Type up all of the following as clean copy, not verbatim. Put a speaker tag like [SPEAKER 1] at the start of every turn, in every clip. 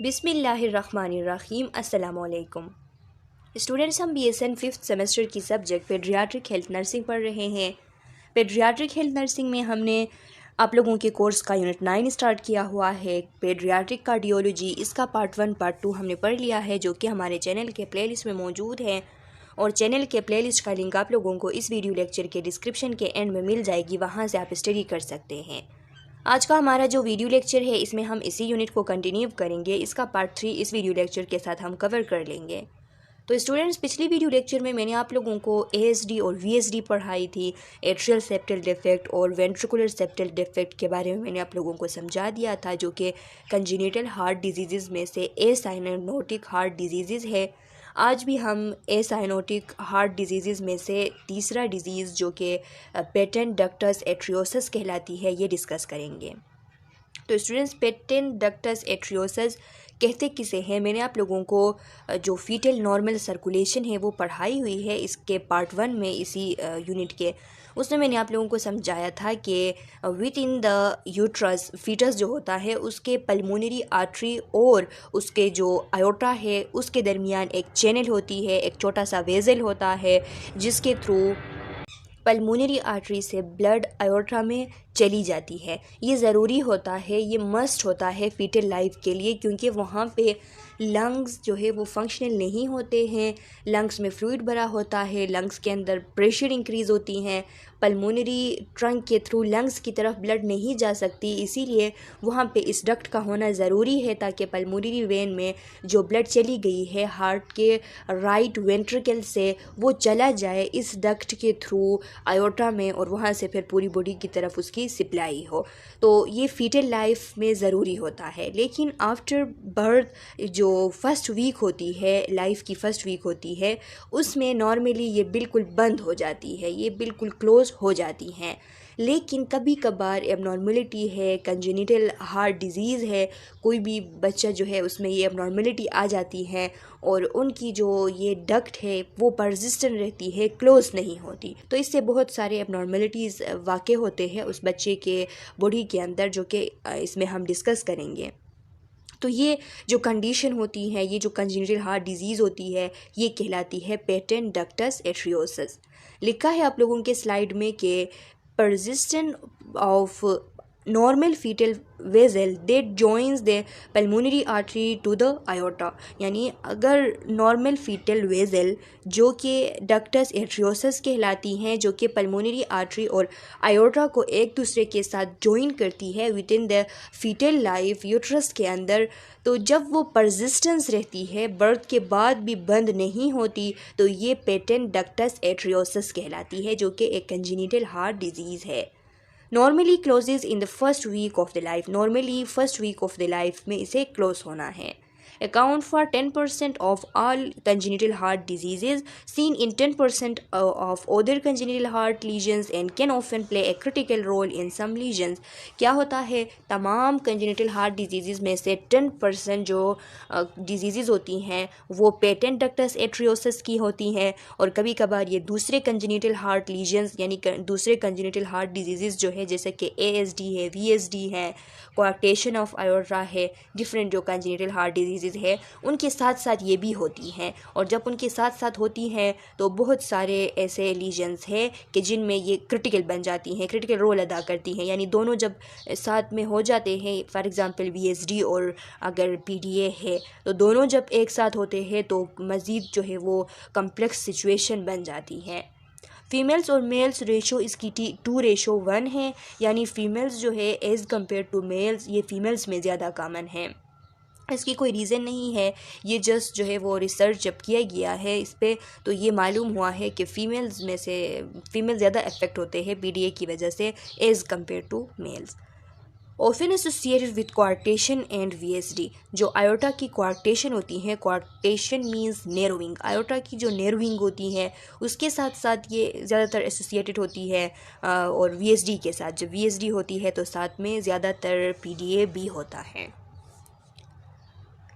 [SPEAKER 1] बिस्मिल्लाहिर्रहमानिर्रहीम। अस्सलामुअलैकुम स्टूडेंट्स, हम BSN 5th सेमेस्टर की सब्जेक्ट पेडियाट्रिक हेल्थ नर्सिंग पढ़ रहे हैं। पेडियाट्रिक हेल्थ नर्सिंग में हमने आप लोगों के कोर्स का यूनिट 9 स्टार्ट किया हुआ है। पेडियाट्रिक कार्डियोलॉजी, इसका पार्ट 1 पार्ट 2 हमने पढ़ लिया है, जो कि हमारे चैनल के प्लेलिस्ट में मौजूद है। और चैनल के प्लेलिस्ट का लिंक आप लोगों को इस वीडियो लेक्चर के डिस्क्रिप्शन के एंड में मिल जाएगी, वहाँ से आप स्टडी कर सकते हैं। आज का हमारा जो वीडियो लेक्चर है, इसमें हम इसी यूनिट को कंटिन्यू करेंगे। इसका पार्ट 3 इस वीडियो लेक्चर के साथ हम कवर कर लेंगे। तो स्टूडेंट्स, पिछली वीडियो लेक्चर में मैंने आप लोगों को ASD और VSD पढ़ाई थी। एट्रियल सेप्टल डिफेक्ट और वेंट्रिकुलर सेप्टल डिफेक्ट के बारे में मैंने आप लोगों को समझा दिया था, जो कि कंजेनिटल हार्ट डिजीज़ में से एसाइनोटिक हार्ट डिजीज़ है। आज भी हम एसाइनोटिक हार्ट डिजीज़ में से तीसरा डिजीज़, जो कि पेटेंट डक्टस एट्रियोसिस कहलाती है, ये डिस्कस करेंगे। तो स्टूडेंट्स, पेटेंट डक्टस एट्रियोसिस कहते किसे हैं, मैंने आप लोगों को जो फीटल नॉर्मल सर्कुलेशन है वो पढ़ाई हुई है इसके पार्ट 1 में, इसी यूनिट के। उसमें मैंने आप लोगों को समझाया था कि within the uterus fetus जो होता है, उसके पल्मोनरी आर्टरी और उसके जो आयोटा है उसके दरमियान एक चैनल होती है, एक छोटा सा वेजल होता है, जिसके थ्रू पल्मोनरी आर्टरी से ब्लड आयोर्टा में चली जाती है। ये ज़रूरी होता है, ये मस्ट होता है फीटल लाइफ के लिए, क्योंकि वहाँ पे लंग्स जो है वो फंक्शनल नहीं होते हैं। लंग्स में फ्लूइड भरा होता है, लंग्स के अंदर प्रेशर इंक्रीज़ होती हैं, पल्मोनरी ट्रंक के थ्रू लंग्स की तरफ ब्लड नहीं जा सकती। इसीलिए वहाँ पे इस डक्ट का होना ज़रूरी है, ताकि पल्मोनरी वेन में जो ब्लड चली गई है हार्ट के राइट वेंट्रिकल से, वो चला जाए इस डक्ट के थ्रू आयोटा में, और वहाँ से फिर पूरी बॉडी की तरफ उसकी सप्लाई हो। तो ये फीटल लाइफ में ज़रूरी होता है। लेकिन आफ्टर बर्थ जो फर्स्ट वीक होती है, लाइफ की फ़र्स्ट वीक होती है, उसमें नॉर्मली ये बिल्कुल बंद हो जाती है, ये बिल्कुल क्लोज़ हो जाती हैं। लेकिन कभी कभार एबनॉर्मलिटी है, कंजेनिटल हार्ट डिजीज़ है, कोई भी बच्चा जो है उसमें ये एबनॉर्मलिटी आ जाती है और उनकी जो ये डक्ट है वो परसिस्टेंट रहती है, क्लोज नहीं होती। तो इससे बहुत सारे एबनॉर्मलिटीज़ वाक़े होते हैं उस बच्चे के बॉडी के अंदर, जो कि इसमें हम डिस्कस करेंगे। तो ये जो कंडीशन होती है, ये जो कंजेनिटल हार्ट डिजीज़ होती है, ये कहलाती है पेटेंट डक्टस एट्रियोसिस। लिखा है आप लोगों के स्लाइड में कि persistence of normal fetal vessel that joins the pulmonary artery to the aorta। यानी अगर नॉर्मल फीटल वेजल जो कि डक्टस एट्रियोसिस कहलाती हैं, जो कि पल्मोनरी आर्टरी और आयोटा को एक दूसरे के साथ जॉइन करती है within the fetal life uterus के अंदर, तो जब वो परसिस्टेंस रहती है, बर्थ के बाद भी बंद नहीं होती, तो ये पेटेंट डक्टस एट्रियोसिस कहलाती है, जो कि एक कंजेनिटल हार्ट डिजीज़ है। Normally closes in the first week of the life, normally first week of the life में इसे क्लोज होना है। Account for 10% of all congenital heart diseases, seen in 10% of other congenital heart lesions, and can often play a critical role in some lesions। क्या होता है, तमाम congenital heart diseases में से 10% जो diseases होती हैं वो पेटेंट डक्टस एट्रियोसिस की होती हैं, और कभी कभार ये दूसरे congenital heart lesions यानी दूसरे congenital heart diseases जो है, जैसे कि ASD है, VSD है, कोआक्टेशन ऑफ आयोर्टा है, डिफरेंट जो कंजेनिटल हार्ट डिजीज़ है, उनके साथ साथ ये भी होती हैं। और जब उनके साथ साथ होती हैं तो बहुत सारे ऐसे लीजन्स हैं कि जिनमें ये क्रिटिकल बन जाती हैं, क्रिटिकल रोल अदा करती हैं। यानी दोनों जब साथ में हो जाते हैं, फॉर एग्ज़ाम्पल VSD और अगर PDA है, तो दोनों जब एक साथ होते हैं तो मज़ीद जो है वो कम्प्लेक्स सिचुएशन बन जाती है। फीमेल्स और मेल्स रेशो इसकी 2:1 है, यानी फ़ीमेल्स जो है एज़ कम्पेयर टू मेल्स, ये फ़ीमेल्स में ज़्यादा कॉमन है। इसकी कोई रीज़न नहीं है, ये जस्ट जो है वो रिसर्च जब किया गया है इस पर, तो ये मालूम हुआ है कि फ़ीमेल्स में से फ़ीमेल ज़्यादा अफेक्ट होते हैं PDA की वजह से as compared to males. Often associated with coarctation and VSD, जो आयोटा की क्वार्टेशन होती है, क्वार्टेशन मींस नेरोइंग, आयोटा की जो नेरोइंग होती है उसके साथ साथ ये ज़्यादातर एसोसिएटेड होती है, और VSD के साथ जब VSD होती है तो साथ में ज़्यादातर PDA भी होता है।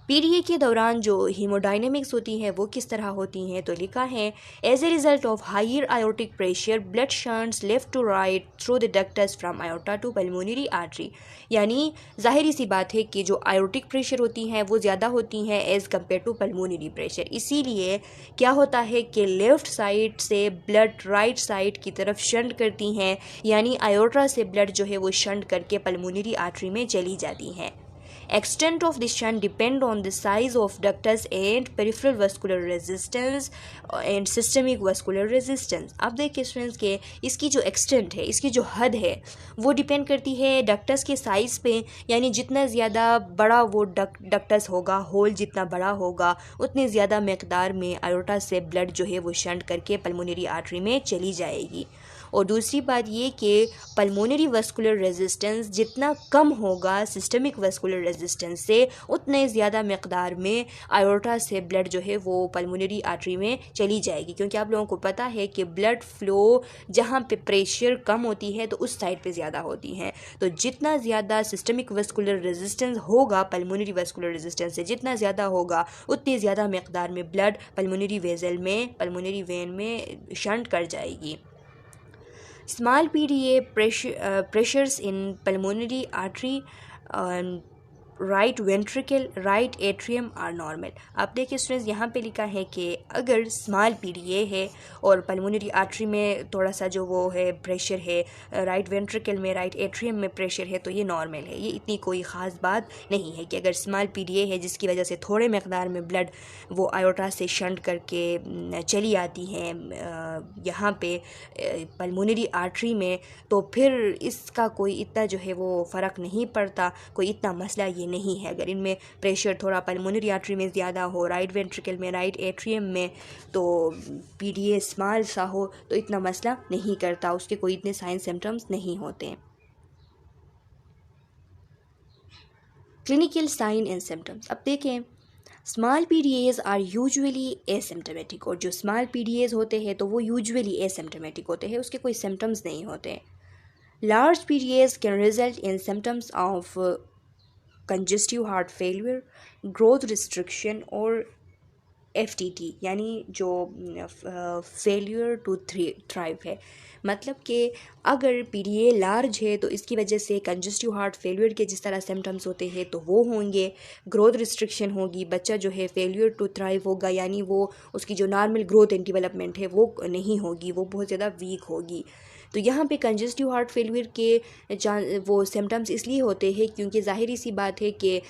[SPEAKER 1] पीडीए के दौरान जो हीमोडायनेमिक्स होती हैं वो किस तरह होती हैं, तो लिखा है as a result of higher aortic pressure blood shunts left to right through the ductus from aorta to pulmonary artery. यानी जाहिर सी बात है कि जो आयोटिक प्रेशर होती हैं वो ज़्यादा होती हैं as compared to pulmonary pressure. इसीलिए क्या होता है कि लेफ़्ट साइड से ब्लड राइट साइड की तरफ शंट करती हैं, यानी आयोटा से ब्लड जो है वो शंट करके पल्मोनरी आर्टरी में चली जाती हैं। Extent of the shunt depend on the size of ductus and peripheral vascular resistance and systemic vascular resistance। अब देखिए स्टूडेंट्स के इसकी जो एक्सटेंट है, इसकी जो हद है वो डिपेंड करती है डक्टस के साइज़ पे, यानी जितना ज़्यादा बड़ा वो डक्टस होगा, होल जितना बड़ा होगा उतनी ज़्यादा मकदार में आयोटा से ब्लड जो है वो शंट करके पल्मोनरी आर्टरी में चली जाएगी। और दूसरी बात ये कि पल्मोनरी वस्कुलर रेजिस्टेंस जितना कम होगा सिस्टमिक वस्कुलर रेजिस्टेंस से, उतने ज़्यादा मकदार में आयोटा से ब्लड जो है वो पल्मोनरी आर्टरी में चली जाएगी। क्योंकि आप लोगों को पता है कि ब्लड फ़्लो जहाँ पे प्रेशर कम होती है तो उस साइड पे ज़्यादा होती हैं, तो जितना ज़्यादा सिस्टमिक वस्कुलर रेजिस्टेंस होगा पल्मोनरी वस्कुलर रेजिस्टेंस से जितना ज़्यादा होगा उतनी ज़्यादा मकदार में ब्लड पल्मोनरी वेजल में, पल्मोनरी वेन में शंट कर जाएगी। Small PDA pressures in pulmonary artery and right ventricle right atrium are normal. आप देखिए स्टूडेंट्स यहाँ पे लिखा है कि अगर स्मॉल पीडीए है और पल्मोनरी आर्टरी में थोड़ा सा जो वो है प्रेशर है, राइट वेंट्रिकल में राइट एट्रियम में प्रेशर है, तो ये नॉर्मल है। ये इतनी कोई ख़ास बात नहीं है कि अगर स्मॉल पीडीए है जिसकी वजह से थोड़े मकदार में ब्लड वो आयोटा से शंट करके चली आती हैं यहाँ पे पल्मोनरी आर्टरी में, तो फिर इसका कोई इतना जो है वो फ़र्क नहीं पड़ता, कोई इतना मसला ये नहीं है। अगर इनमें प्रेशर थोड़ा पल्मोनरी आर्टरी में ज़्यादा हो, राइट वेंट्रिकल में, राइट एट्रियम में, तो पीडीए स्मॉल सा हो तो इतना मसला नहीं करता, उसके कोई इतने साइन सिम्टम्स नहीं होते। Clinical sign and symptoms. अब देखें small PDAs are usually asymptomatic, और जो स्मॉल पीडीएज होते हैं तो वो यूजुअली एसिम्टोमेटिक होते हैं, उसके कोई सिम्टम्स नहीं होते। Large PDAs can result in symptoms of congestive heart failure, growth restriction और FTT, यानी जो फेलियर टू थ्राइव है। मतलब कि अगर पीडीए लार्ज है तो इसकी वजह से कंजेस्टिव हार्ट फेलियर के जिस तरह सिम्टम्स होते हैं तो वो होंगे, ग्रोथ रिस्ट्रिक्शन होगी, बच्चा जो है फेलियर टू थ्राइव होगा, यानी वो उसकी जो नॉर्मल ग्रोथ एंड डेवलपमेंट है वो नहीं होगी, वो बहुत ज़्यादा वीक होगी। तो यहाँ पे कंजेस्टिव हार्ट फेलियर के वो सिम्टम्स इसलिए होते हैं क्योंकि ज़ाहिरी सी बात है कि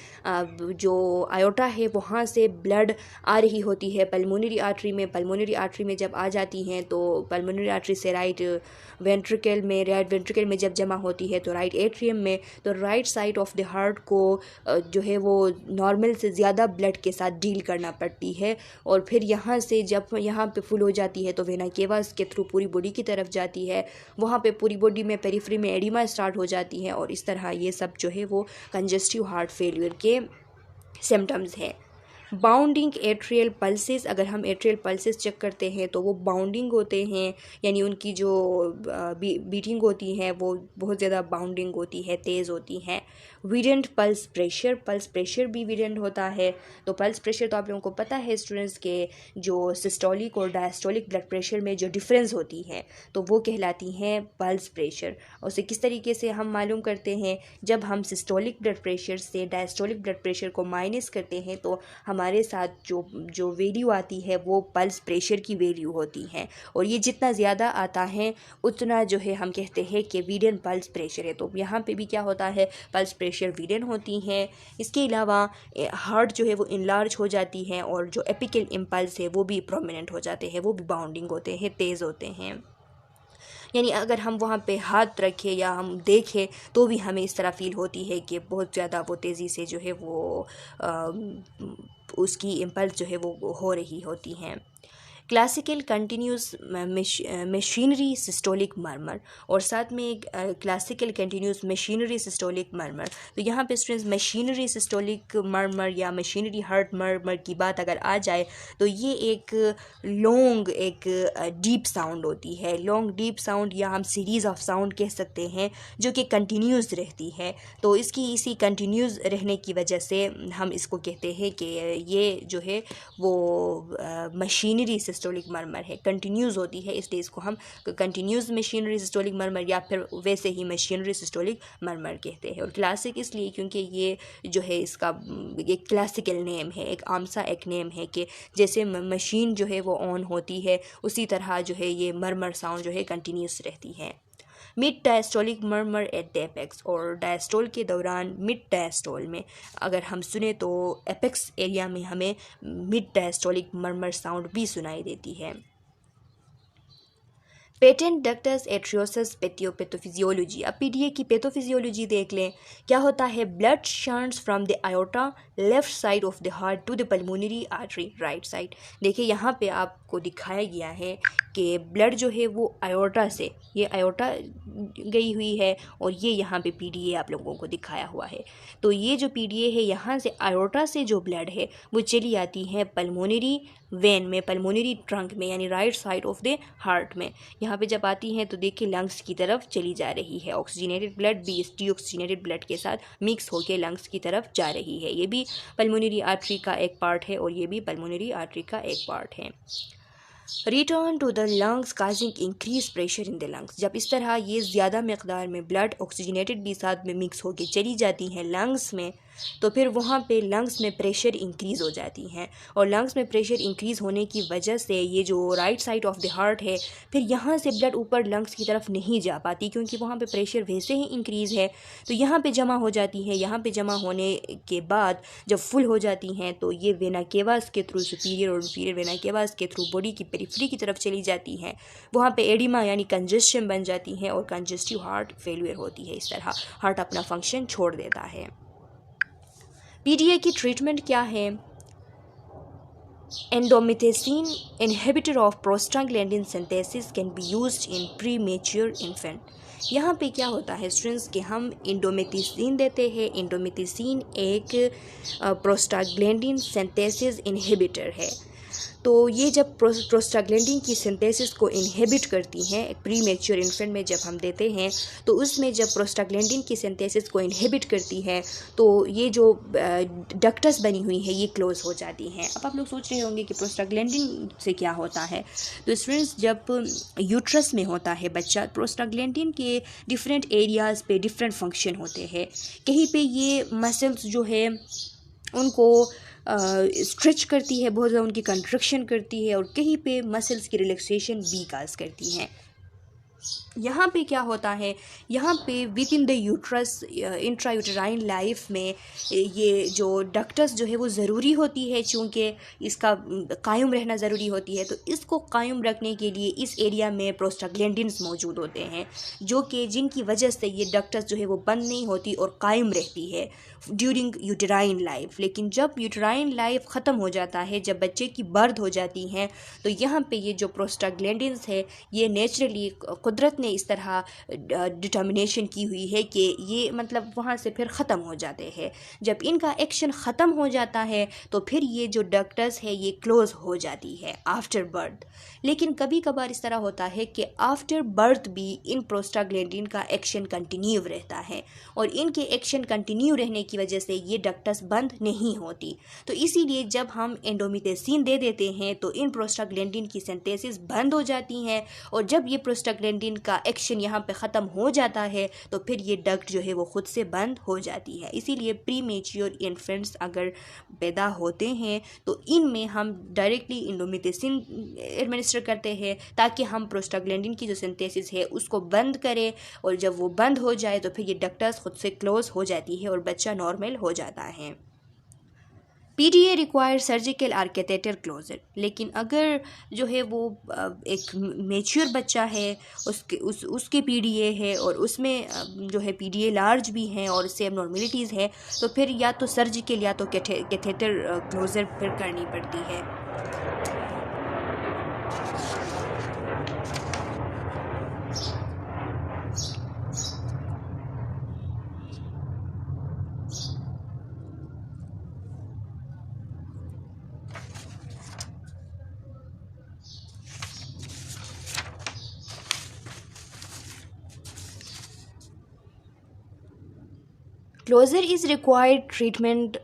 [SPEAKER 1] जो आयोटा है वहाँ से ब्लड आ रही होती है पल्मोनरी आर्टरी में, पल्मोनरी आर्टरी में जब आ जाती हैं तो पल्मोनरी आर्टरी से राइट वेंट्रिकल में जब जमा होती है तो राइट एट्रियम में, तो right side of the heart को जो है वो नॉर्मल से ज़्यादा ब्लड के साथ डील करना पड़ती है, और फिर यहाँ से जब यहाँ पे फुल हो जाती है तो वेना केवास के थ्रू पूरी बॉडी की तरफ जाती है, वहाँ पे पूरी बॉडी में पेरिफेरी में एडिमा स्टार्ट हो जाती है, और इस तरह ये सब जो है वो कंजेस्टिव हार्ट फेलियर के सिम्टम्स हैं। बाउंडिंग एट्रियल पल्सेस, अगर हम एट्रियल पल्सेस चेक करते हैं तो वो बाउंडिंग होते हैं, यानी उनकी जो बीटिंग होती है वो बहुत ज़्यादा बाउंडिंग होती है, तेज़ होती हैं। विडेंट पल्स प्रेशर भी विडेंट होता है। तो पल्स प्रेशर तो आप लोगों को पता है स्टूडेंट्स के जो सिस्टोलिक और डायस्टोलिक ब्लड प्रेशर में जो डिफरेंस होती है तो वो कहलाती हैं पल्स प्रेशर। और उसे किस तरीके से हम मालूम करते हैं, जब हम सिस्टोलिक ब्लड प्रेशर से डायस्टोलिक ब्लड प्रेशर को माइनस करते हैं तो हमारे साथ जो वैल्यू आती है वो पल्स प्रेशर की वैल्यू होती है, और ये जितना ज़्यादा आता है उतना जो है हम कहते हैं कि वीडेन पल्स प्रेशर है। तो यहाँ पे भी क्या होता है, पल्स प्रेशर वीडेन होती हैं। इसके अलावा हार्ट जो है वो इनलार्ज हो जाती है, और जो एपिकल इम्पल्स है वो भी प्रोमिनेंट हो जाते हैं, वो भी बाउंडिंग होते हैं, तेज़ होते हैं। यानी अगर हम वहाँ पे हाथ रखें या हम देखें तो भी हमें इस तरह फील होती है कि बहुत ज़्यादा वो तेज़ी से जो है वो उसकी इम्पल्स जो है वो हो रही होती हैं। Classical continuous machinery systolic murmur, और साथ में एक classical continuous machinery systolic murmur. तो यहाँ पे स्टूडेंट्स मशीनरी सिस्टोलिक मर्मर या मशीनरी हार्ट मर्मर की बात अगर आ जाए तो ये एक लॉन्ग एक डीप साउंड होती है, लॉन्ग डीप साउंड या हम सीरीज़ ऑफ साउंड कह सकते हैं, जो कि कंटिन्यूस रहती है। तो इसकी इसी कंटिन्यूस रहने की वजह से हम इसको कहते हैं कि ये जो है वो मशीनरी सिस्टोलिक मर्मर है, कंटिन्यूस होती है, इसलिए इसको हम कंटिन्यूस मशीनरी सिस्टोलिक मर्मर या फिर वैसे ही मशीनरी सिस्टोलिक मर्मर कहते हैं। और क्लासिक इसलिए क्योंकि ये जो है इसका एक क्लासिकल नेम है, एक आम सा एक नेम है कि जैसे मशीन जो है वो ऑन होती है उसी तरह जो है ये मर्मर साउंड जो है कंटिन्यूस रहती है। Mid diastolic murmur at the apex, और डायस्टोल के दौरान मिड डायस्टोल में अगर हम सुने तो एपेक्स एरिया में हमें मिड डायस्टोलिक मर्मर साउंड भी सुनाई देती है। Patent ductus arteriosus pathophysiology. अब पीडीए की पैथोफिजियोलॉजी देख लें। क्या होता है? Blood shunts from the aorta left side of the heart to the pulmonary artery right side. देखिए यहाँ पे आपको दिखाया गया है कि ब्लड जो है वो आयोटा से, ये आयोटा गई हुई है और ये यहाँ पे पीडीए आप लोगों को दिखाया हुआ है। तो ये जो पीडीए है यहाँ से आयोटा से जो ब्लड है वो चली आती है पल्मोनरी वेन में, पल्मोनरी ट्रंक में, यानी right side of the heart में। यहाँ पे जब आती हैं तो देखिए लंग्स की तरफ चली जा रही है। ऑक्सीजनेटेड ब्लड भी इस डीऑक्सीजनेटेड ब्लड के साथ मिक्स होकर लंग्स की तरफ जा रही है। ये भी पल्मोनरी आर्टरी का एक पार्ट है और ये भी पल्मोनरी आर्टरी का एक पार्ट है। Return to the lungs causing increase pressure in the lungs. जब इस तरह ये ज़्यादा मकदार में ब्लड ऑक्सीजनेटेड भी साथ में मिक्स होकर चली जाती हैं लंग्स में, तो फिर वहाँ पे लंग्स में प्रेशर इंक्रीज़ हो जाती हैं, और लंग्स में प्रेशर इंक्रीज़ होने की वजह से ये जो right side of the heart है फिर यहाँ से ब्लड ऊपर लंग्स की तरफ नहीं जा पाती, क्योंकि वहाँ पे प्रेशर वैसे ही इंक्रीज़ है। तो यहाँ पे जमा हो जाती है। यहाँ पे जमा होने के बाद जब फुल हो जाती हैं तो ये वेना केवास के थ्रू, सुपीरियर और इंफीरियर वेना केवास के थ्रू बॉडी की पेरिफेरी की तरफ चली जाती हैं। वहाँ पे एडिमा यानी कंजेस्शन बन जाती हैं और कंजेस्टिव हार्ट फेलियर होती है। इस तरह हार्ट अपना फंक्शन छोड़ देता है। पीडीए की ट्रीटमेंट क्या है? Indomethacin inhibitor of prostaglandin synthesis can be used in premature infant. यहाँ पे क्या होता है स्टूडेंट्स कि हम इंडोमेथिसिन देते हैं। इंडोमेथिसिन एक प्रोस्टाग्लैंडिन सिंथेसिस इनहिबिटर है। तो ये जब प्रोस्टाग्लैंडिन की सिंथेसिस को इनहिबिट करती हैं प्री मैच्योर इन्फेंट में जब हम देते हैं, तो उसमें जब प्रोस्टाग्लैंडिन की सिंथेसिस को इनहिबिट करती है तो ये जो डक्टस बनी हुई है ये क्लोज हो जाती हैं। अब आप लोग सोच रहे होंगे कि प्रोस्टाग्लैंडिन से क्या होता है। तो स्टूडेंट्स जब यूट्रस में होता है बच्चा, प्रोस्टाग्लैंडिन के डिफरेंट एरियाज़ पे डिफरेंट फंक्शन होते हैं। कहीं पे ये मसल्स जो है उनको स्ट्रेच करती है, बहुत ज़्यादा उनकी कंट्रक्शन करती है, और कहीं पे मसल्स की रिलैक्सेशन भी काज करती हैं। यहाँ पे क्या होता है, यहाँ पे with in the uterus intrauterine life में ये जो डक्टस जो है वो ज़रूरी होती है, चूँकि इसका कायम रहना ज़रूरी होती है। तो इसको कायम रखने के लिए इस एरिया में प्रोस्टाग्लैंडिन्स मौजूद होते हैं, जो कि जिनकी वजह से ये डक्टस जो है वो बंद नहीं होती और कायम रहती है ड्यूरिंग यूटराइन लाइफ। लेकिन जब यूटराइन लाइफ ख़त्म हो जाता है, जब बच्चे की बर्थ हो जाती हैं, तो यहाँ पे ये जो प्रोस्टाग्लैंडिन्स है ये नेचुरली कुदरत ने इस तरह डिटर्मिनेशन की हुई है कि ये मतलब वहाँ से फिर ख़त्म हो जाते हैं। जब इनका एक्शन ख़त्म हो जाता है तो फिर ये जो डक्टस है ये क्लोज़ हो जाती है आफ्टर बर्थ। लेकिन कभी कभार इस तरह होता है कि आफ्टर बर्थ भी इन प्रोस्टाग्लैंडिन का एक्शन कंटिन्यू रहता है, और इनके एक्शन कंटिन्यू रहने की वजह से ये डक्टस बंद नहीं होती। तो इसीलिए जब हम एंडोमेथिसिन दे देते हैं तो इन प्रोस्टाग्लैंडिन की सिंथेसिस बंद हो जाती हैं, और जब ये प्रोस्टाग्लैंडिन का एक्शन यहाँ पे ख़त्म हो जाता है तो फिर ये डक्ट जो है वो ख़ुद से बंद हो जाती है। इसीलिए प्री मैच्योर इन्फेंट्स अगर पैदा होते हैं तो इनमें हम डायरेक्टली इंडोमेथिसिन एडमिनिस्टर करते हैं, ताकि हम प्रोस्टाग्लैंडिन की जो सिंथेसिस है उसको बंद करें, और जब वो बंद हो जाए तो फिर ये डक्टस खुद से क्लोज हो जाती है और बच्चा नॉर्मल हो जाता है। PDA require surgical or catheter closure. लेकिन अगर जो है वो एक मैच्योर बच्चा है, उसके पीडीए है और उसमें जो है पीडीए लार्ज भी हैं और उससे एबनॉर्मलिटीज़ है, तो फिर या तो सर्जिकल या तो कैथेटर क्लोजर फिर करनी पड़ती है। Closure is required treatment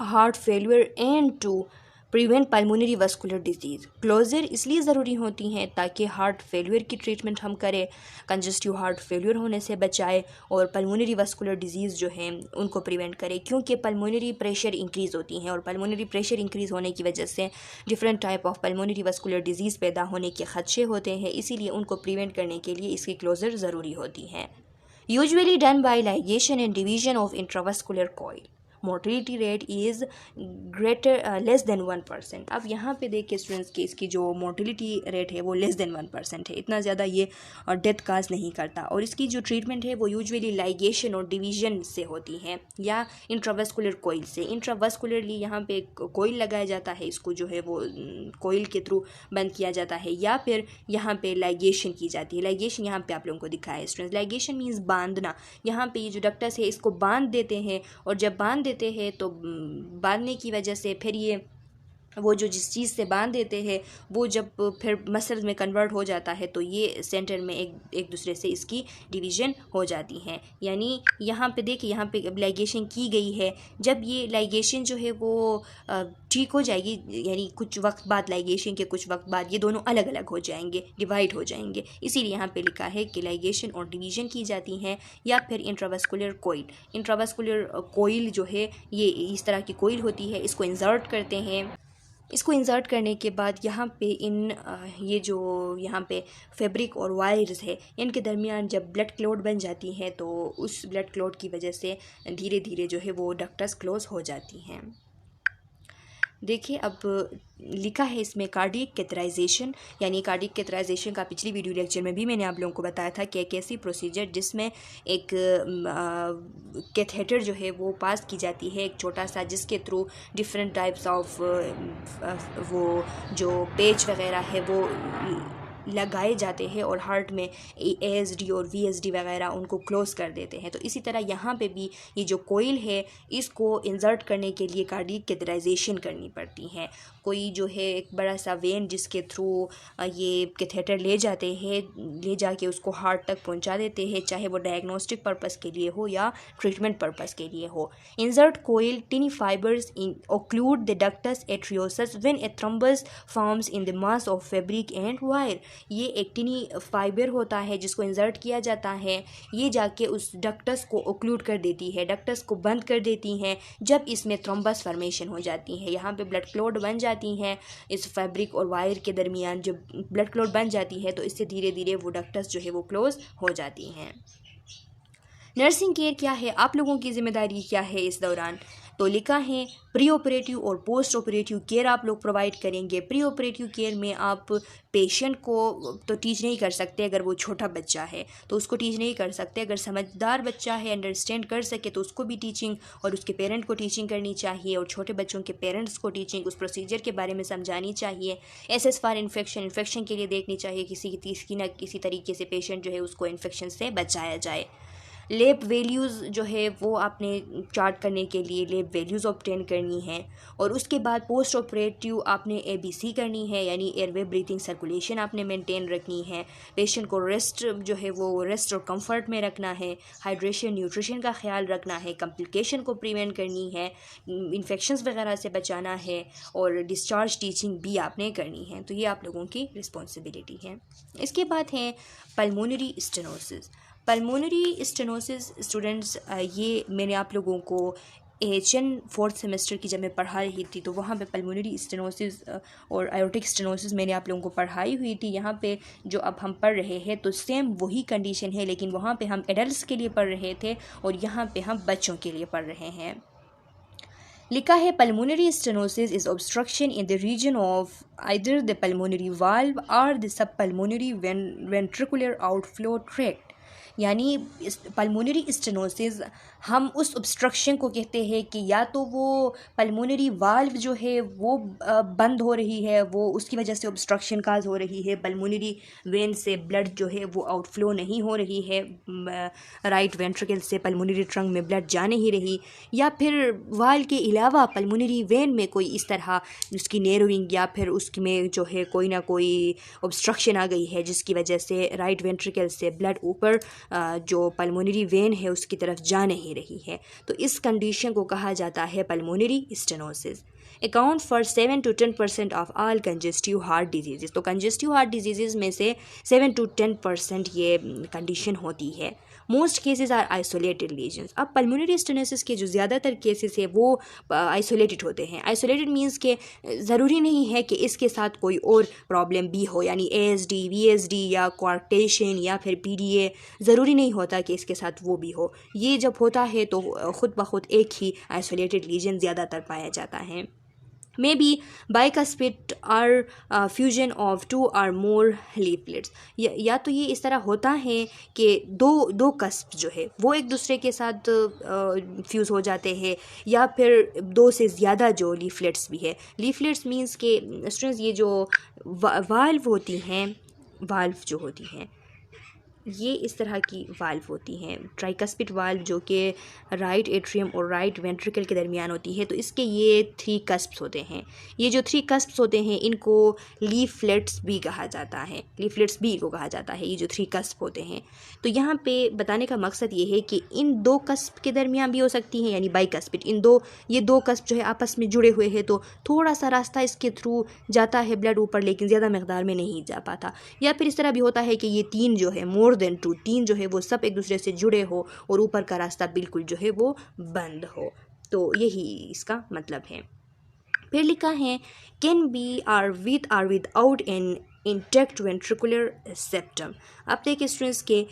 [SPEAKER 1] heart failure and to prevent pulmonary vascular disease. Closure इसलिए ज़रूरी होती हैं ताकि हार्ट फेलियर की ट्रीटमेंट हम करें, कंजस्टिव हार्ट फेलियर होने से बचाए और पल्मोनरी वस्कुलर डिजीज़ जो हैं उनको प्रिवेंट करें, क्योंकि पल्मोनरी प्रेशर इंक्रीज़ होती हैं और पल्मोनरी प्रेशर इंक्रीज़ होने की वजह से different type of pulmonary vascular disease पैदा होने के खदशे होते हैं, इसीलिए उनको प्रिवेंट करने के लिए इसकी क्लोजर ज़रूरी होती हैं। Usually done by ligation and division of intravascular coil. Mortality rate is greater less than 1%। अब यहाँ पे देखिए स्टूडेंट्स की इसकी जो मोर्टिलिटी रेट है वो लेस देन 1% है, इतना ज़्यादा ये डेथ काज नहीं करता। और इसकी जो ट्रीटमेंट है वो यूजुअली लाइगेशन और डिवीजन से होती है या इंट्रावस्कुलर कोइल से। इंट्रावस्कुलरली यहाँ पे कोइल लगाया जाता है, इसको जो है वो कोइल के थ्रू बंद किया जाता है, या फिर यहाँ पे लाइगेशन की जाती है। लाइगेशन यहाँ पे आप लोगों को दिखाया है स्टूडेंट्स। लाइगेशन मीन्स बांधना। यहाँ पे ये जो डक्टस है इसको बांध देते हैं और जब बांध देते हैं तो बांधने की वजह से फिर ये वो जो जिस चीज़ से बांध देते हैं वो जब फिर मसल्स में कन्वर्ट हो जाता है तो ये सेंटर में एक दूसरे से इसकी डिवीज़न हो जाती हैं। यानी यहाँ पे देखिए यहाँ पे लाइगेशन की गई है, जब ये लाइगेशन जो है वो ठीक हो जाएगी, यानी कुछ वक्त बाद, लाइगेशन के कुछ वक्त बाद ये दोनों अलग अलग हो जाएंगे, डिवाइड हो जाएंगे, इसीलिए यहाँ पे लिखा है कि लाइगेशन और डिवीज़न की जाती हैं। या फिर इंट्रावस्कुलर कोइल, इंट्रावस्कुलर कोइल जो है ये इस तरह की कोइल होती है, इसको इंसर्ट करते हैं। इसको इंसर्ट करने के बाद यहाँ पे ये जो यहाँ पे फैब्रिक और वायर्स है इनके दरमियान जब ब्लड क्लॉट बन जाती हैं तो उस ब्लड क्लॉट की वजह से धीरे धीरे जो है वो डक्टस क्लोज हो जाती हैं। देखिए अब लिखा है इसमें कार्डियक कैथराइजेशन, यानी कार्डियक कैथराइजेशन का पिछली वीडियो लेक्चर में भी मैंने आप लोगों को बताया था कि एक ऐसी प्रोसीजर जिसमें एक कैथेटर जो है वो पास की जाती है, एक छोटा सा, जिसके थ्रू डिफरेंट टाइप्स ऑफ वो जो पेच वगैरह है वो लगाए जाते हैं और हार्ट में ASD और VSD वगैरह उनको क्लोज़ कर देते हैं। तो इसी तरह यहाँ पे भी ये जो कोइल है इसको इंसर्ट करने के लिए कार्डियक कैथराइजेशन करनी पड़ती है। कोई जो है एक बड़ा सा वेन जिसके थ्रू ये कैथेटर ले जाते हैं, ले जाके उसको हार्ट तक पहुँचा देते हैं, चाहे वो डायग्नोस्टिक पर्पज़ के लिए हो या ट्रीटमेंट पर्पज़ के लिए हो। Insert coil tiny fibres occlude the ductus atriosus when a thrombus forms in the mass of fabric and wire। ये एक टिनी फाइबर होता है जिसको इंसर्ट किया जाता है, ये जाके उस डक्टस को ओक्लूड कर देती है, डक्टस को बंद कर देती हैं जब इसमें थ्रोम्बस फॉर्मेशन हो जाती है। यहाँ पे ब्लड क्लॉट बन जाती हैं इस फैब्रिक और वायर के दरमियान, जब ब्लड क्लॉट बन जाती है तो इससे धीरे धीरे वो डक्टस जो है वो क्लोज हो जाती हैं। नर्सिंग केयर क्या है, आप लोगों की जिम्मेदारी क्या है इस दौरान, तो लिखा है प्री ऑपरेटिव और पोस्ट ऑपरेटिव केयर आप लोग प्रोवाइड करेंगे। प्री ऑपरेटिव केयर में आप पेशेंट को तो टीच नहीं कर सकते, अगर वो छोटा बच्चा है तो उसको टीच नहीं कर सकते। अगर समझदार बच्चा है, अंडरस्टैंड कर सके, तो उसको भी टीचिंग और उसके पेरेंट को टीचिंग करनी चाहिए और छोटे बच्चों के पेरेंट्स को टीचिंग उस प्रोसीजर के बारे में समझानी चाहिए। SS फॉर इन्फेक्शन के लिए देखनी चाहिए, किसी न किसी तरीके से पेशेंट जो है उसको इन्फेक्शन से बचाया जाए। लेब वैल्यूज़ जो है वो आपने चार्ट करने के लिए लेब वैल्यूज़ ऑब्टेन करनी है और उसके बाद पोस्ट ऑपरेटिव आपने ABC करनी है, यानी एयरवे ब्रीथिंग सर्कुलेशन आपने मेंटेन रखनी है। पेशेंट को रेस्ट जो है वो रेस्ट और कंफर्ट में रखना है, हाइड्रेशन न्यूट्रिशन का ख्याल रखना है, कम्प्लिकेशन को प्रिवेंट करनी है, इन्फेक्शंस वगैरह से बचाना है और डिस्चार्ज टीचिंग भी आपने करनी है। तो ये आप लोगों की रिस्पॉन्सिबिलिटी है। इसके बाद है pulmonary stenosis. Pulmonary stenosis students ये मैंने आप लोगों को AHN 4th सेमेस्टर की जब मैं पढ़ा रही थी तो वहाँ पे पल्मोनरी स्टेनोसिस और आयोटिक स्टेनोसिस मैंने आप लोगों को पढ़ाई हुई थी। यहाँ पे जो अब हम पढ़ रहे हैं तो सेम वही कंडीशन है, लेकिन वहाँ पे हम एडल्ट्स के लिए पढ़ रहे थे और यहाँ पे हम बच्चों के लिए पढ़ रहे हैं। लिखा है pulmonary stenosis is obstruction in the region of either the pulmonary valve or the sub pulmonary ventricular outflow tract. यानी पल्मोनरी स्टेनोसिस हम उस ऑब्स्ट्रक्शन को कहते हैं कि या तो वो पल्मोनरी वाल्व जो है वो बंद हो रही है, वो उसकी वजह से ऑब्स्ट्रक्शन काज हो रही है, पल्मोनरी वेन से ब्लड जो है वो आउटफ्लो नहीं हो रही है, राइट वेंट्रिकल से पल्मोनरी ट्रंक में ब्लड जा नहीं रही, या फिर वाल्व के अलावा पल्मोनरी वेन में कोई इस तरह उसकी नैरोइंग या फिर उसमें जो है कोई ना कोई ऑब्स्ट्रक्शन आ गई है जिसकी वजह से राइट वेंट्रिकल से ब्लड ऊपर जो पल्मोनरी वेन है उसकी तरफ जा नहीं रही है। तो इस कंडीशन को कहा जाता है pulmonary stenosis. Account for 7 to 10% of all congestive heart disease. तो कंजेस्टिव हार्ट डिजीज़ में से 7 to 10% ये कंडीशन होती है। Most cases are isolated lesions. अब पल्मोनरी स्टेनोसिस के जो ज़्यादातर केसेस है वो आइसोलेटेड होते हैं। आइसोलेटेड मीन्स के ज़रूरी नहीं है कि इसके साथ कोई और प्रॉब्लम भी हो, यानी ASD, VSD या क्वार्टेशन या फिर PDA, ज़रूरी नहीं होता कि इसके साथ वो भी हो। ये जब होता है तो ख़ुद ब खुद एक ही आइसोलेटेड लीजन ज़्यादातर पाया जाता है। May be bicuspid or fusion of 2 or more leaflets। या तो ये इस तरह होता है कि दो कस्प जो है वो एक दूसरे के साथ फ्यूज़ हो जाते हैं, या फिर 2 से ज़्यादा जो लीफलेट्स भी है। लीफलेट्स मींस के स्टूडेंट्स ये जो वाल्व होती हैं, वाल्व जो होती हैं ये इस तरह की वाल्व होती हैं। ट्राइकस्पिड वाल्व जो कि राइट एट्रियम और राइट वेंट्रिकल के दरमियान होती है, तो इसके ये 3 कस्प्स होते हैं। ये जो 3 कस्प्स होते हैं इनको लीफलेट्स भी कहा जाता है, लीफलेट्स बी को कहा जाता है, ये जो 3 कस्प होते हैं। तो यहाँ पे बताने का मकसद ये है कि इन 2 कस्प के दरमियान भी हो सकती हैं, यानी बाइकस्पिड। ये दो कस्प जो है आपस में जुड़े हुए हैं, तो थोड़ा सा रास्ता इसके थ्रू जाता है ब्लड ऊपर, लेकिन ज़्यादा मकदार में नहीं जा पाता। या फिर इस तरह भी होता है कि ये 3 जो है मोर देन 2, 3 जो है वो सब एक दूसरे से जुड़े हो और ऊपर का रास्ता बिल्कुल जो है वो बंद हो। तो यही इसका मतलब है। फिर लिखा है can be or without an intact ventricular septum. अब देखिए स्टूडेंट्स के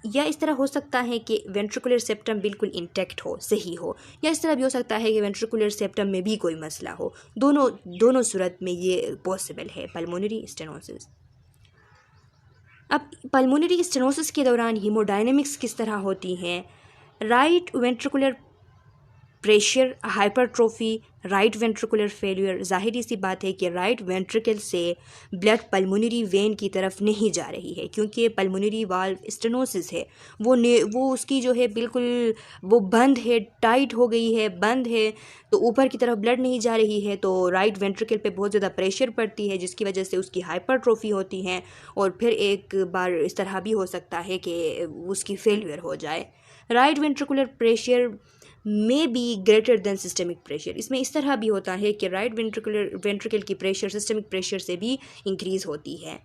[SPEAKER 1] या इस तरह हो सकता है कि वेंट्रिकुलर सेप्टम बिल्कुल इंटैक्ट हो, सही हो, या इस तरह भी हो सकता है कि वेंट्रिकुलर सेप्टम में भी कोई मसला हो। दोनों सूरत में ये पॉसिबल है पल्मोनरी स्टेनोसिस। अब पल्मोनरी स्टेनोसिस के दौरान हीमोडायनेमिक्स किस तरह होती हैं? Right ventricular pressure hypertrophy, right ventricular failure. ज़ाहिरी सी बात है कि राइट वेंट्रिकल से ब्लड पल्मोनरी वेन की तरफ नहीं जा रही है, क्योंकि पल्मोनरी वाल्व स्टेनोसिस है, वो उसकी जो है बिल्कुल वो बंद है, टाइट हो गई है, बंद है, तो ऊपर की तरफ ब्लड नहीं जा रही है। तो राइट वेंट्रिकल पे बहुत ज़्यादा प्रेशर पड़ती है, जिसकी वजह से उसकी हाइपरट्रोफी होती है, और फिर एक बार इस तरह भी हो सकता है कि उसकी फेलियर हो जाए। Right ventricular pressure may be greater than systemic pressure. इसमें इस तरह भी होता है कि राइट वेंट्रिकल की प्रेशर सिस्टमिक प्रेशर से भी इंक्रीज़ होती है।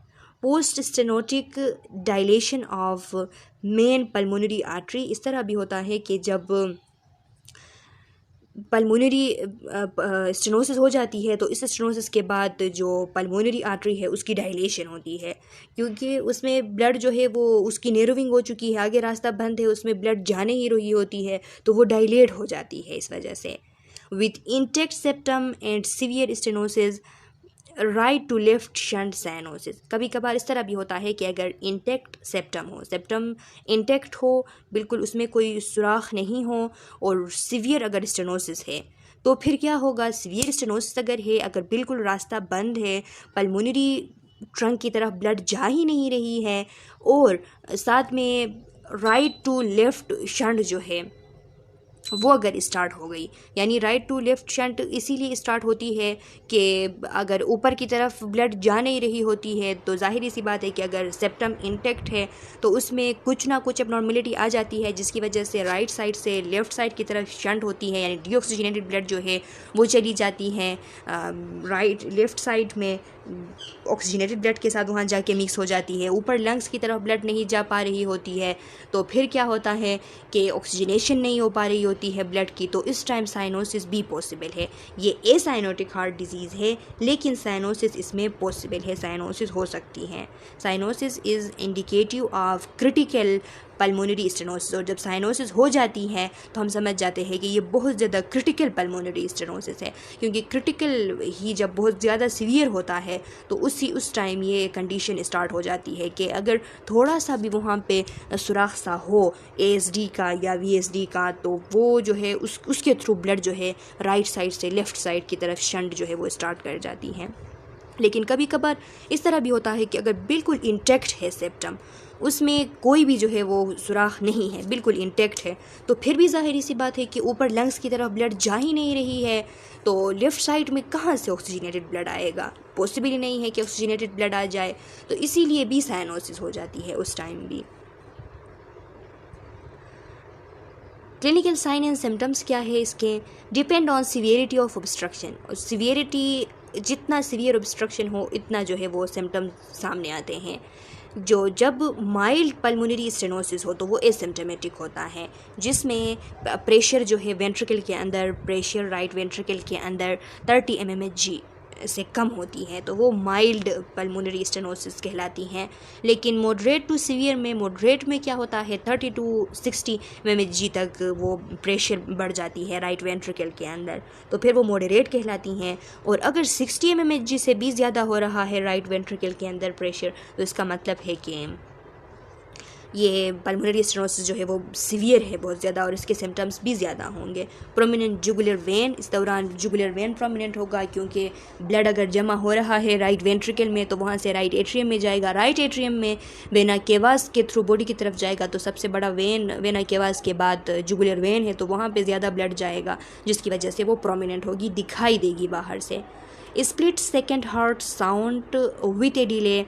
[SPEAKER 1] Post stenotic dilation of main pulmonary artery. इस तरह भी होता है कि जब पल्मोनरी स्टेनोसिस हो जाती है तो इस स्टेनोसिस के बाद जो पल्मोनरी आर्टरी है उसकी डायलेशन होती है, क्योंकि उसमें ब्लड जो है वो उसकी नेरोविंग हो चुकी है, आगे रास्ता बंद है, उसमें ब्लड जाने ही रही होती है, तो वो डायलेट हो जाती है इस वजह से। With intact septum and severe stenosis, right to left shunt cyanosis. कभी कभार इस तरह भी होता है कि अगर इंटेक्ट सेप्टम हो, सेप्टम इंटेक्ट हो, बिल्कुल उसमें कोई सुराख नहीं हो, और सीवियर अगर स्टेनोसिस है, तो फिर क्या होगा? सीवियर स्टेनोसिस अगर है, अगर बिल्कुल रास्ता बंद है, पल्मोनरी ट्रंक की तरफ ब्लड जा ही नहीं रही है, और साथ में राइट टू लेफ्ट शंट जो है वो अगर स्टार्ट हो गई, यानी राइट टू लेफ़्ट शंट इसीलिए स्टार्ट होती है कि अगर ऊपर की तरफ ब्लड जा नहीं रही होती है, तो ज़ाहिर सी बात है कि अगर सेप्टम इंटेक्ट है तो उसमें कुछ ना कुछ एबनॉर्मेलिटी आ जाती है, जिसकी वजह से राइट साइड से लेफ़्ट साइड की तरफ शंट होती है, यानी डीऑक्सीजनेटेड ब्लड जो है वो चली जाती है राइट लेफ़्ट साइड में, ऑक्सीजनेटेड ब्लड के साथ वहाँ जाके मिक्स हो जाती है, ऊपर लंग्स की तरफ ब्लड नहीं जा पा रही होती है, तो फिर क्या होता है कि ऑक्सीजनेशन नहीं हो पा रही होती है ब्लड की, तो इस टाइम साइनोसिस भी पॉसिबल है। ये एसाइनोटिक हार्ट डिजीज़ है, लेकिन साइनोसिस इसमें पॉसिबल है, साइनोसिस हो सकती है। Cyanosis is indicative of critical pulmonary stenosis, और जब साइनोसिस हो जाती है तो हम समझ जाते हैं कि ये बहुत ज़्यादा क्रिटिकल पल्मोनरी स्टेनोसिस है, क्योंकि क्रिटिकल ही जब बहुत ज़्यादा सीवियर होता है तो उस टाइम ये कंडीशन स्टार्ट हो जाती है कि अगर थोड़ा सा भी वहाँ पे सुराख सा हो ASD का या VSD का, तो वो जो है उसके थ्रू ब्लड जो है राइट साइड से लेफ़्ट साइड की तरफ शंट जो है वो स्टार्ट कर जाती है। लेकिन कभी कभार इस तरह भी होता है कि अगर बिल्कुल इंटेक्ट है सेप्टम, उसमें कोई भी जो है वो सुराख नहीं है, बिल्कुल इंटेक्ट है, तो फिर भी ज़ाहिर सी बात है कि ऊपर लंग्स की तरफ ब्लड जा ही नहीं रही है, तो लेफ़्ट साइड में कहाँ से ऑक्सीजनेटेड ब्लड आएगा? पॉसिबल ही नहीं है कि ऑक्सीजनेटेड ब्लड आ जाए, तो इसीलिए भी साइनोसिस हो जाती है उस टाइम भी। क्लिनिकल साइन एंड सिम्टम्स क्या है इसके? Depend on severity of obstruction. और सीवियरिटी, जितना सीवियर ऑब्स्ट्रक्शन हो इतना जो है वो सिम्टम्स सामने आते हैं। जब माइल्ड पल्मोनरी स्टेनोसिस हो तो वो एसिम्टोमेटिक होता है, जिसमें प्रेशर जो है वेंट्रिकल के अंदर, प्रेशर राइट वेंट्रिकल के अंदर 30 mmHg से कम होती है, तो वो माइल्ड पल्मोनरी स्टेनोसिस कहलाती हैं। लेकिन मॉडरेट टू सीवियर में, मॉडरेट में क्या होता है 30 to 60 mmHg तक वो प्रेशर बढ़ जाती है राइट वेंट्रिकल के अंदर, तो फिर वो मॉडरेट कहलाती हैं। और अगर 60 mmHg से भी ज़्यादा हो रहा है राइट वेंट्रिकल के अंदर प्रेशर, तो इसका मतलब है कि ये पल्मोनरी स्टेनोसिस जो है वो सीवियर है बहुत ज़्यादा, और इसके सिम्टम्स भी ज़्यादा होंगे। प्रोमिनेंट जुगुलर वेन, इस दौरान जुगुलर वेन प्रोमिनेंट होगा, क्योंकि ब्लड अगर जमा हो रहा है राइट वेंट्रिकल में तो वहाँ से राइट एट्रियम में जाएगा। राइट एट्रियम में वेना केवास के थ्रू बॉडी की तरफ जाएगा, तो सबसे बड़ा वेन वेना केवास के बाद जुगुलर वेन है, तो वहाँ पर ज़्यादा ब्लड जाएगा, जिसकी वजह से वो प्रोमिनेंट होगी, दिखाई देगी बाहर से। Split second heart sound with a delay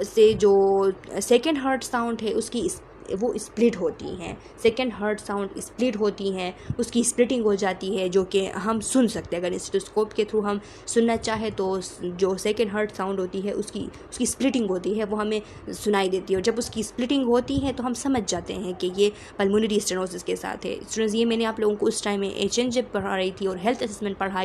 [SPEAKER 1] से, जो सेकेंड हार्ट साउंड है उसकी वो स्प्लिट होती हैं, सेकेंड हार्ट साउंड स्प्लिट होती हैं, उसकी स्प्लिटिंग हो जाती है, जो कि हम सुन सकते हैं। अगर स्टेथोस्कोप के थ्रू हम सुनना चाहे तो जो सेकेंड हार्ट साउंड होती है उसकी स्प्लिटिंग होती है, वो हमें सुनाई देती है। और जब उसकी स्प्लिटिंग होती है तो हम समझ जाते हैं कि ये पल्मोनरी स्टेनोसिस के साथ है। स्टूडेंट्स, ये मैंने आप लोगों को उस टाइम में HN पढ़ा रही थी और हेल्थ असेसमेंट पढ़ा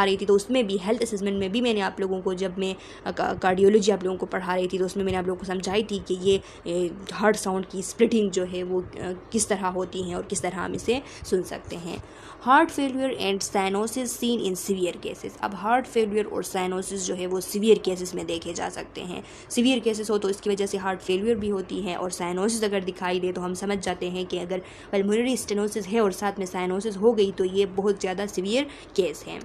[SPEAKER 1] रही थी, तो उसमें भी हेल्थ असेसमेंट में भी मैंने आप लोगों को, जब मैं कार्डियोलॉजी आप लोगों को पढ़ा रही थी, तो उसमें मैंने आप लोगों को समझाई थी कि ये हार्ट साउंड की स्प्लिटिंग जो है वो किस तरह होती हैं और किस तरह हम इसे सुन सकते हैं। Heart failure and cyanosis seen in severe cases. अब हार्ट फेलियर और साइनोसिस जो है वो सीवियर केसेस में देखे जा सकते हैं। सीवियर केसेस हो तो इसकी वजह से हार्ट फेलियर भी होती है, और साइनोसिस अगर दिखाई दे तो हम समझ जाते हैं कि अगर पल्मोनरी स्टेनोसिस है और साथ में साइनोसिस हो गई तो ये बहुत ज़्यादा सीवियर केस है।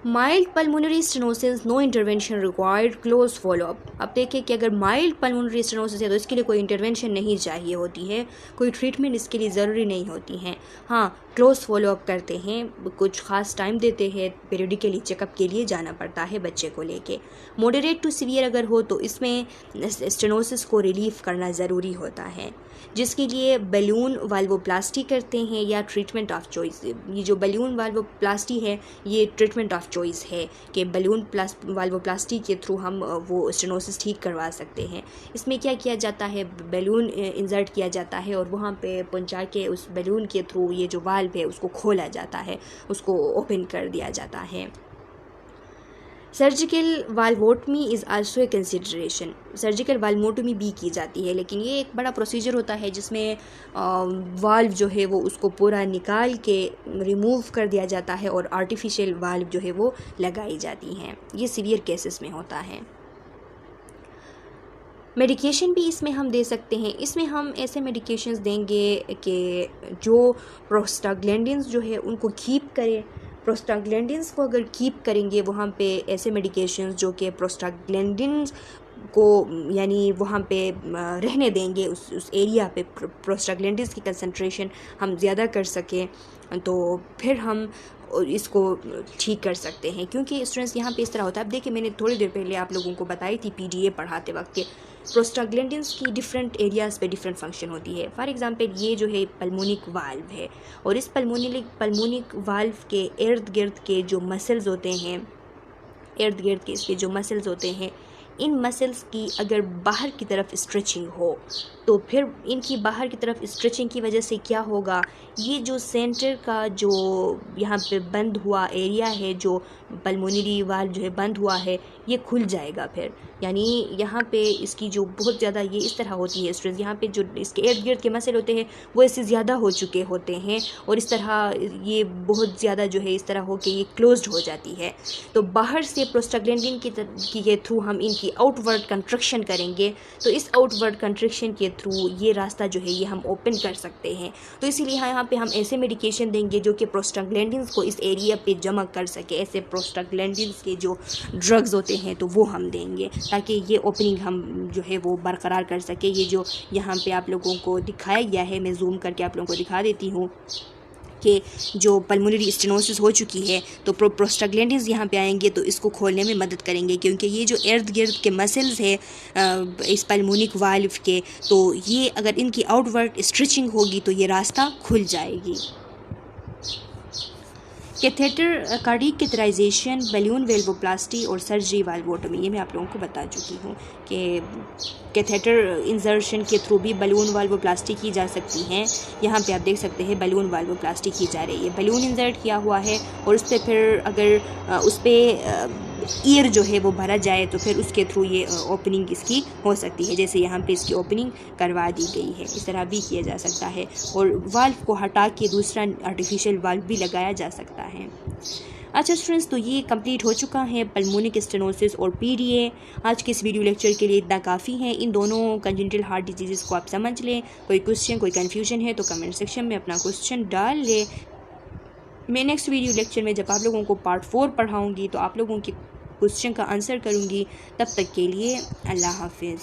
[SPEAKER 1] Mild pulmonary stenosis, no intervention required, close follow up. अब देखें कि अगर माइल्ड पल्मोनरी स्टेनोसिस है तो इसके लिए कोई इंटरवेंशन नहीं चाहिए होती है, कोई ट्रीटमेंट इसके लिए ज़रूरी नहीं होती है। हाँ, क्लोज फॉलोअप करते हैं, कुछ ख़ास टाइम देते हैं, पीरियडिकली चेकअप के लिए जाना पड़ता है बच्चे को लेके। मॉडरेट टू सीवियर अगर हो तो इसमें स्टेनोसिस को रिलीफ करना ज़रूरी होता है, जिसके लिए बलून वाल्वोप्लास्टी करते हैं या ट्रीटमेंट ऑफ चॉइस। ये जो बलून वाल्वोप्लास्टी है ये ट्रीटमेंट ऑफ चॉइस है कि बलून वाल्वोप्लास्टी के थ्रू हम वो स्टेनोसिस ठीक करवा सकते हैं। इसमें क्या किया जाता है, बलून इंसर्ट किया जाता है और वहाँ पे पहुँचा के उस बलून के थ्रू ये जो वाल्व है उसको खोला जाता है, उसको ओपन कर दिया जाता है। Surgical valvotomy is also a consideration. Surgical valvotomy भी की जाती है, लेकिन ये एक बड़ा प्रोसीजर होता है जिसमें वाल्व जो है वो उसको पूरा निकाल के रिमूव कर दिया जाता है और आर्टिफिशियल वाल्व जो है वो लगाई जाती हैं। ये सीवियर केसेस में होता है। मेडिकेशन भी इसमें हम दे सकते हैं। इसमें हम ऐसे मेडिकेशंस देंगे कि जो प्रोस्टाग्लैंडिन्स जो है उनको कीप करें। प्रोस्टाग्लैंडिन्स को अगर कीप करेंगे वहाँ पे ऐसे मेडिकेशंस जो कि प्रोस्टाग्लैंडिन्स को यानी वहाँ पे रहने देंगे, उस एरिया पे प्रोस्टाग्लैंडिन्स की कंसंट्रेशन हम ज़्यादा कर सकें, तो फिर हम इसको ठीक कर सकते हैं। क्योंकि स्टूडेंट्स यहाँ पे इस तरह होता है, अब देखिए मैंने थोड़ी देर पहले आप लोगों को बताई थी PDA पढ़ाते वक्त के प्रोस्टाग्लैंडिन्स की डिफरेंट एरियाज़ पे डिफरेंट फंक्शन होती है। फॉर एग्जांपल ये जो है पल्मोनिक वाल्व है, और इस पल्मोनिक वाल्व के इर्द गिर्द के जो मसल्स होते हैं, इर्द गिर्द के इसके जो मसल्स होते हैं, इन मसल्स की अगर बाहर की तरफ स्ट्रेचिंग हो तो फिर इनकी बाहर की तरफ स्ट्रेचिंग की वजह से क्या होगा, ये जो सेंटर का जो यहाँ पे बंद हुआ एरिया है, जो पल्मोनरी वाल्व जो है बंद हुआ है, ये खुल जाएगा फिर। यानी यहाँ पे इसकी जो बहुत ज़्यादा ये इस तरह होती है स्ट्रेस, यहाँ पे जो इसके इर्द गिर्द के मसल होते हैं वो इससे ज़्यादा हो चुके होते हैं, और इस तरह ये बहुत ज़्यादा जो है इस तरह हो के ये क्लोज्ड हो जाती है। तो बाहर से प्रोस्टाग्लैंडिन के थ्रू हम इनकी आउटवर्ड कंट्रक्शन करेंगे, तो इस आउटवर्ड कंट्रक्शन के थ्रू ये रास्ता जो है ये हम ओपन कर सकते हैं। तो इसीलिए यहाँ पे हम ऐसे मेडिकेशन देंगे जो कि प्रोस्टाग्लैंडिन्स को इस एरिया पे जमा कर सके। ऐसे प्रोस्टाग्लैंडिन्स के जो ड्रग्स होते हैं तो वो हम देंगे ताकि ये ओपनिंग हम जो है वो बरकरार कर सके। ये जो यहाँ पे आप लोगों को दिखाया गया है, मैं जूम करके आप लोगों को दिखा देती हूँ के जो पल्मोनरी स्टेनोसिस हो चुकी है तो प्रोस्टाग्लैंडिन्स यहाँ पे आएंगे तो इसको खोलने में मदद करेंगे, क्योंकि ये जो इर्द गिर्द के मसल्स है इस पल्मोनिक वाल्व के, तो ये अगर इनकी आउटवर्ड स्ट्रेचिंग होगी तो ये रास्ता खुल जाएगी। कैथेटर, कार्डियक कैथेटराइजेशन, बैलून वेल्वोप्लास्टी और सर्जरी वाल्वोटमी, ये मैं आप लोगों को बता चुकी हूँ कि कैथेटर इंजर्शन के थ्रू भी बलून वाल्वोप्लास्टी की जा सकती हैं। यहाँ पे आप देख सकते हैं बलून वाल्वोप्लास्टी की जा रही है, बलून इंसर्ट किया हुआ है और उस पर फिर अगर उस पर ईयर जो है वो भरा जाए तो फिर उसके थ्रू ये ओपनिंग इसकी हो सकती है, जैसे यहाँ पे इसकी ओपनिंग करवा दी गई है। इस तरह भी किया जा सकता है और वाल्व को हटा के दूसरा आर्टिफिशियल वाल्व भी लगाया जा सकता है। अच्छा स्टूडेंट्स, तो ये कंप्लीट हो चुका है पल्मोनिक स्टेनोसिस और पीडीए। आज के इस वीडियो लेक्चर के लिए इतना काफ़ी है। इन दोनों कंजेनिटल हार्ट डिजीज़ को आप समझ लें। कोई क्वेश्चन, कोई कन्फ्यूजन है तो कमेंट सेक्शन में अपना क्वेश्चन डाल लें। मैं नेक्स्ट वीडियो लेक्चर में जब आप लोगों को पार्ट 4 पढ़ाऊँगी तो आप लोगों के क्वेश्चन का आंसर करूँगी। तब तक के लिए अल्लाह हाफिज़।